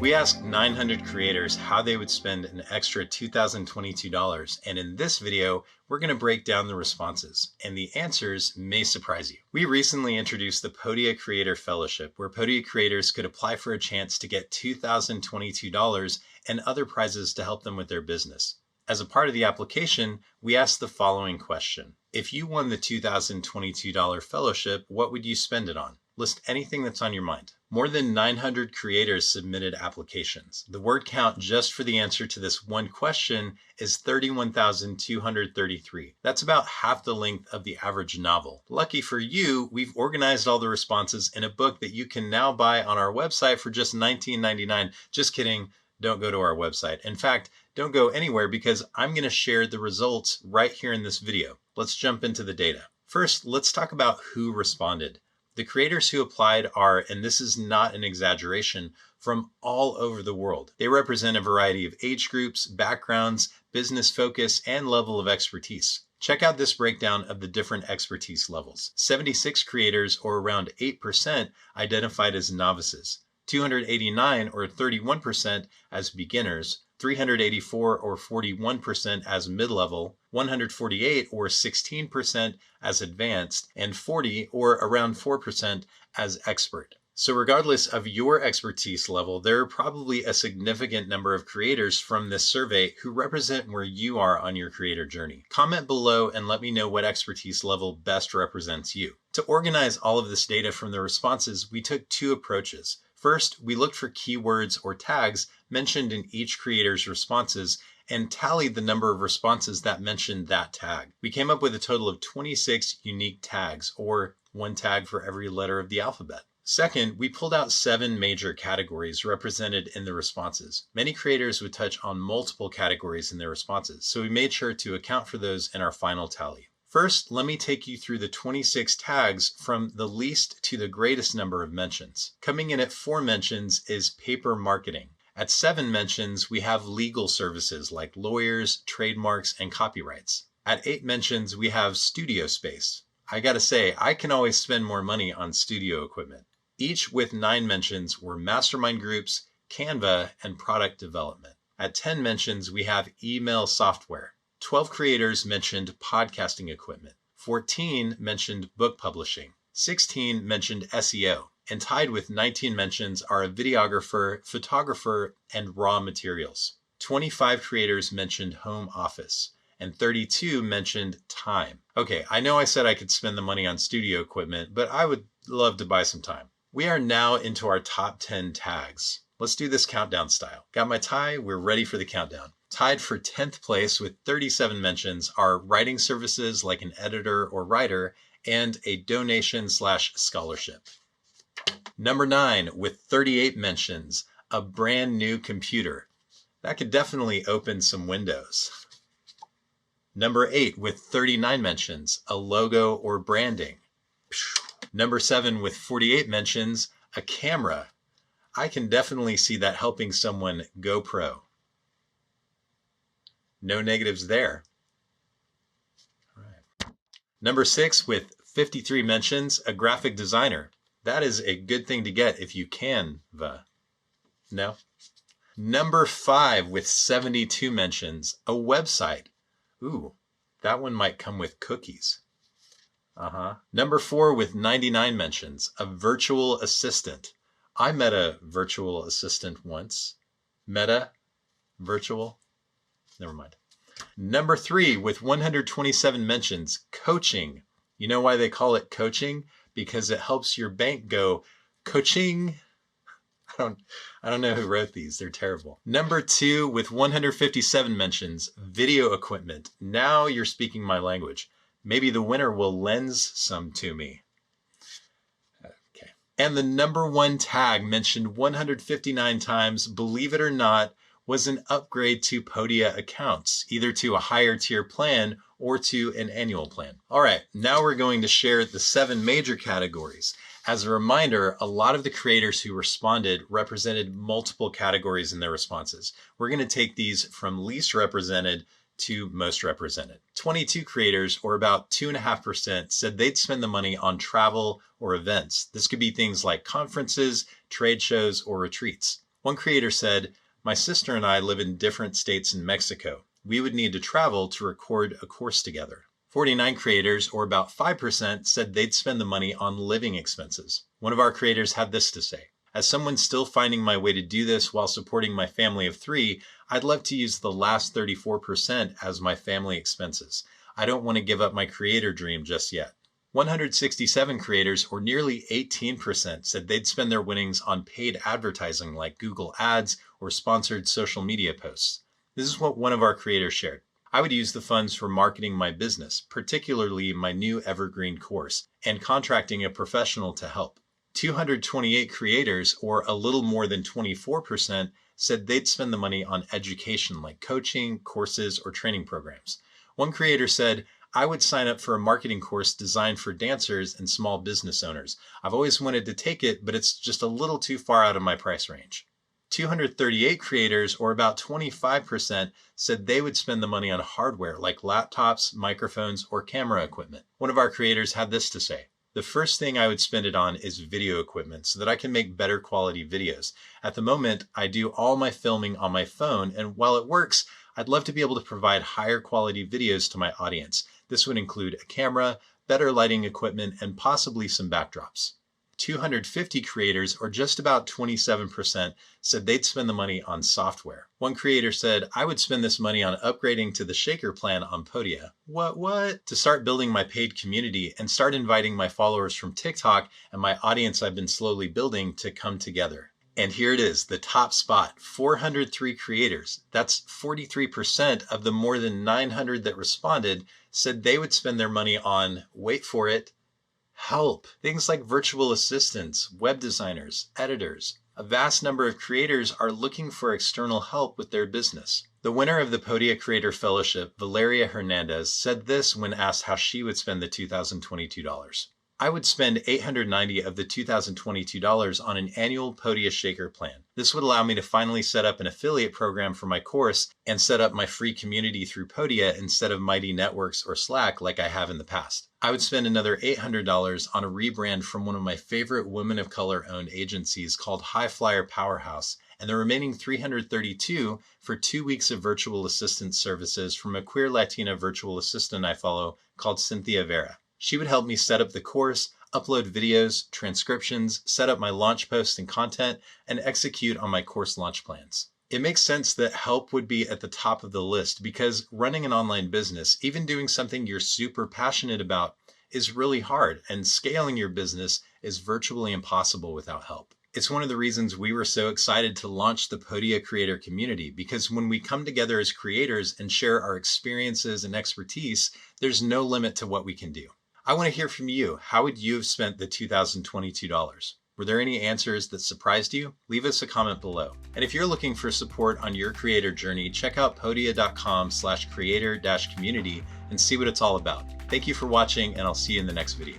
We asked 900 creators how they would spend an extra $2,022, and in this video, we're going to break down the responses, and the answers may surprise you. We recently introduced the Podia Creator Fellowship, where Podia creators could apply for a chance to get $2,022 and other prizes to help them with their business. As a part of the application, we asked the following question. If you won the $2,022 fellowship, what would you spend it on? List anything that's on your mind. More than 900 creators submitted applications. The word count just for the answer to this one question is 31,233. That's about half the length of the average novel. Lucky for you, we've organized all the responses in a book that you can now buy on our website for just $19.99. Just kidding. Don't go to our website. In fact, don't go anywhere because I'm going to share the results right here in this video. Let's jump into the data. First, let's talk about who responded. The creators who applied are, and this is not an exaggeration, from all over the world. They represent a variety of age groups, backgrounds, business focus, and level of expertise. Check out this breakdown of the different expertise levels. 76 creators, or around 8%, identified as novices. 289, or 31%, as beginners. 384 or 41% as mid-level, 148 or 16% as advanced, and 40 or around 4% as expert. So regardless of your expertise level, there are probably a significant number of creators from this survey who represent where you are on your creator journey. Comment below and let me know what expertise level best represents you. To organize all of this data from the responses, we took two approaches. First, we looked for keywords or tags mentioned in each creator's responses and tallied the number of responses that mentioned that tag. We came up with a total of 26 unique tags, or one tag for every letter of the alphabet. Second, we pulled out 7 major categories represented in the responses. Many creators would touch on multiple categories in their responses, so we made sure to account for those in our final tally. First, let me take you through the 26 tags from the least to the greatest number of mentions. Coming in at 4 mentions is paper marketing. At 7 mentions, we have legal services like lawyers, trademarks, and copyrights. At 8 mentions, we have studio space. I gotta say, I can always spend more money on studio equipment. Each with 9 mentions were mastermind groups, Canva, and product development. At 10 mentions, we have email software. 12 creators mentioned podcasting equipment. 14 mentioned book publishing. 16 mentioned SEO. And tied with 19 mentions are a videographer, photographer, and raw materials. 25 creators mentioned home office. And 32 mentioned time. Okay, I know I said I could spend the money on studio equipment, but I would love to buy some time. We are now into our top 10 tags. Let's do this countdown style. Got my tie? We're ready for the countdown. Tied for 10th place with 37 mentions are writing services like an editor or writer and a donation/scholarship. Number 9 with 38 mentions, a brand new computer. That could definitely open some windows. Number 8 with 39 mentions, a logo or branding. Number 7 with 48 mentions, a camera. I can definitely see that helping someone go pro. No negatives there. All right. Number 6 with 53 mentions, a graphic designer. That is a good thing to get if you can. No. Number 5 with 72 mentions, a website. Ooh, that one might come with cookies. Number 4 with 99 mentions, a virtual assistant. I met a virtual assistant once. Virtual. Never mind. Number 3 with 127 mentions, coaching. You know why they call it coaching? Because it helps your bank go coaching. I don't know who wrote these. They're terrible. Number 2 with 157 mentions, video equipment. Now you're speaking my language. Maybe the winner will lends some to me. Okay. And the number 1 tag mentioned 159 times, believe it or not, was an upgrade to Podia accounts, either to a higher tier plan or to an annual plan. All right, now we're going to share the 7 major categories. As a reminder, a lot of the creators who responded represented multiple categories in their responses. We're going to take these from least represented to most represented. 22 creators, or about 2.5%, said they'd spend the money on travel or events. This could be things like conferences, trade shows, or retreats. One creator said, "My sister and I live in different states in Mexico. We would need to travel to record a course together." 49 creators, or about 5%, said they'd spend the money on living expenses. One of our creators had this to say, "As someone still finding my way to do this while supporting my family of 3, I'd love to use the last 34% as my family expenses. I don't want to give up my creator dream just yet." 167 creators, or nearly 18%, said they'd spend their winnings on paid advertising like Google Ads or sponsored social media posts. This is what one of our creators shared. "I would use the funds for marketing my business, particularly my new evergreen course, and contracting a professional to help." 228 creators, or a little more than 24%, said they'd spend the money on education like coaching, courses, or training programs. One creator said, "I would sign up for a marketing course designed for dancers and small business owners. I've always wanted to take it, but it's just a little too far out of my price range." 238 creators, or about 25%, said they would spend the money on hardware like laptops, microphones, or camera equipment. One of our creators had this to say, "The first thing I would spend it on is video equipment so that I can make better quality videos. At the moment, I do all my filming on my phone, and while it works, I'd love to be able to provide higher quality videos to my audience. This would include a camera, better lighting equipment, and possibly some backdrops." 250 creators, or just about 27%, said they'd spend the money on software. One creator said, "I would spend this money on upgrading to the Shaker plan on Podia." What? "To start building my paid community and start inviting my followers from TikTok and my audience I've been slowly building to come together." And here it is, the top spot, 403 creators. That's 43% of the more than 900 that responded said they would spend their money on, wait for it, help. Things like virtual assistants, web designers, editors. A vast number of creators are looking for external help with their business. The winner of the Podia Creator Fellowship, Valeria Hernandez, said this when asked how she would spend the $2022. "I would spend $890 of the $2022 on an annual Podia Shaker plan. This would allow me to finally set up an affiliate program for my course and set up my free community through Podia instead of Mighty Networks or Slack like I have in the past. I would spend another $800 on a rebrand from one of my favorite women of color owned agencies called High Flyer Powerhouse, and the remaining $332 for 2 weeks of virtual assistant services from a queer Latina virtual assistant I follow called Cynthia Vera. She would help me set up the course, upload videos, transcriptions, set up my launch posts and content, and execute on my course launch plans." It makes sense that help would be at the top of the list because running an online business, even doing something you're super passionate about, is really hard, and scaling your business is virtually impossible without help. It's one of the reasons we were so excited to launch the Podia Creator Community, because when we come together as creators and share our experiences and expertise, there's no limit to what we can do. I want to hear from you. How would you have spent the $2022? Were there any answers that surprised you? Leave us a comment below. And if you're looking for support on your creator journey, check out podia.com/creator-community and see what it's all about. Thank you for watching, and I'll see you in the next video.